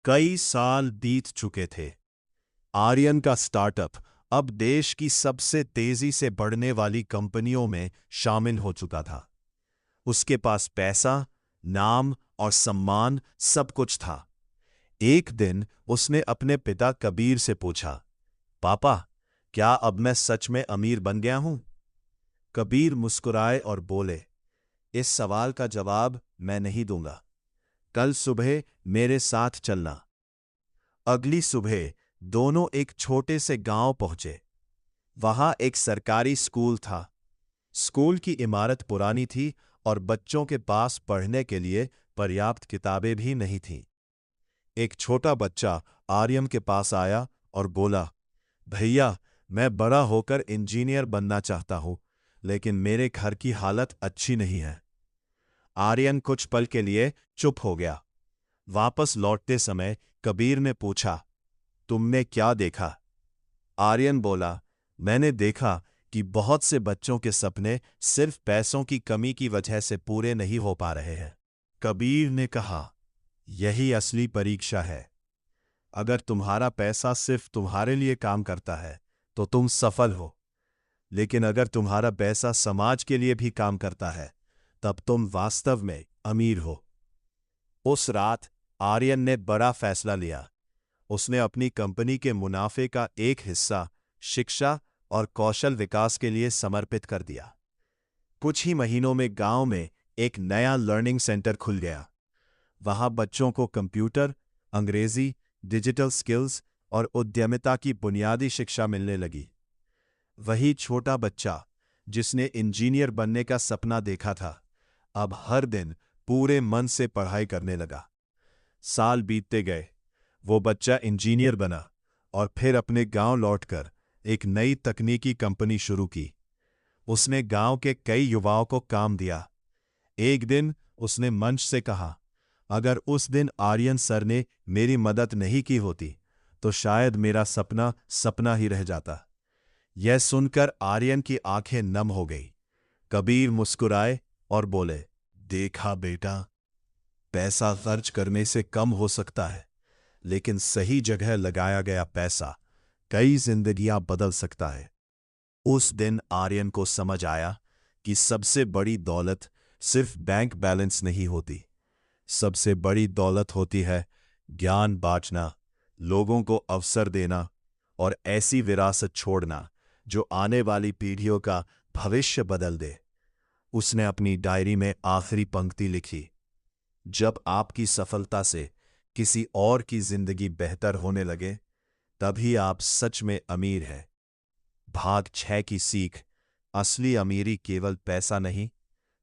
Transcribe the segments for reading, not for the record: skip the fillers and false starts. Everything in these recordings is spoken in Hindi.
कई साल बीत चुके थे। आर्यन का स्टार्टअप अब देश की सबसे तेजी से बढ़ने वाली कंपनियों में शामिल हो चुका था। उसके पास पैसा, नाम और सम्मान सब कुछ था। एक दिन उसने अपने पिता कबीर से पूछा, पापा, क्या अब मैं सच में अमीर बन गया हूं? कबीर मुस्कुराए और बोले, इस सवाल का जवाब मैं नहीं दूंगा। कल सुबह मेरे साथ चलना। अगली सुबह दोनों एक छोटे से गांव पहुंचे। वहां एक सरकारी स्कूल था। स्कूल की इमारत पुरानी थी और बच्चों के पास पढ़ने के लिए पर्याप्त किताबें भी नहीं थीं। एक छोटा बच्चा आर्यन के पास आया और बोला, भैया, मैं बड़ा होकर इंजीनियर बनना चाहता हूं, लेकिन मेरे घर की हालत अच्छी नहीं है। आर्यन कुछ पल के लिए चुप हो गया। वापस लौटते समय कबीर ने पूछा, तुमने क्या देखा? आर्यन बोला, मैंने देखा कि बहुत से बच्चों के सपने सिर्फ पैसों की कमी की वजह से पूरे नहीं हो पा रहे हैं। कबीर ने कहा, यही असली परीक्षा है। अगर तुम्हारा पैसा सिर्फ तुम्हारे लिए काम करता है तो तुम सफल हो, लेकिन अगर तुम्हारा पैसा समाज के लिए भी काम करता है तब तुम वास्तव में अमीर हो। उस रात आर्यन ने बड़ा फैसला लिया। उसने अपनी कंपनी के मुनाफे का एक हिस्सा शिक्षा और कौशल विकास के लिए समर्पित कर दिया। कुछ ही महीनों में गांव में एक नया लर्निंग सेंटर खुल गया। वहां बच्चों को कंप्यूटर, अंग्रेजी, डिजिटल स्किल्स और उद्यमिता की बुनियादी शिक्षा मिलने लगी। वही छोटा बच्चा जिसने इंजीनियर बनने का सपना देखा था, अब हर दिन पूरे मन से पढ़ाई करने लगा। साल बीतते गए। वो बच्चा इंजीनियर बना और फिर अपने गांव लौटकर एक नई तकनीकी कंपनी शुरू की। उसने गांव के कई युवाओं को काम दिया। एक दिन उसने मंच से कहा, अगर उस दिन आर्यन सर ने मेरी मदद नहीं की होती तो शायद मेरा सपना सपना ही रह जाता। यह सुनकर आर्यन की आंखें नम हो गई। कबीर मुस्कुराए और बोले, देखा बेटा, पैसा खर्च करने से कम हो सकता है, लेकिन सही जगह लगाया गया पैसा कई जिंदगियां बदल सकता है। उस दिन आर्यन को समझ आया कि सबसे बड़ी दौलत सिर्फ बैंक बैलेंस नहीं होती। सबसे बड़ी दौलत होती है ज्ञान बांटना, लोगों को अवसर देना और ऐसी विरासत छोड़ना जो आने वाली पीढ़ियों का भविष्य बदल दे। उसने अपनी डायरी में आखिरी पंक्ति लिखी, जब आपकी सफलता से किसी और की जिंदगी बेहतर होने लगे तभी आप सच में अमीर हैं। भाग 6 की सीख, असली अमीरी केवल पैसा नहीं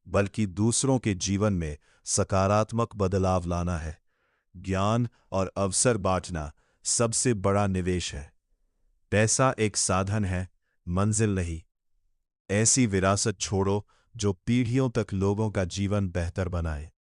बल्कि दूसरों के जीवन में सकारात्मक बदलाव लाना है। ज्ञान और अवसर बांटना सबसे बड़ा निवेश है। पैसा एक साधन है, मंजिल नहीं। ऐसी विरासत छोड़ो जो पीढ़ियों तक लोगों का जीवन बेहतर बनाए।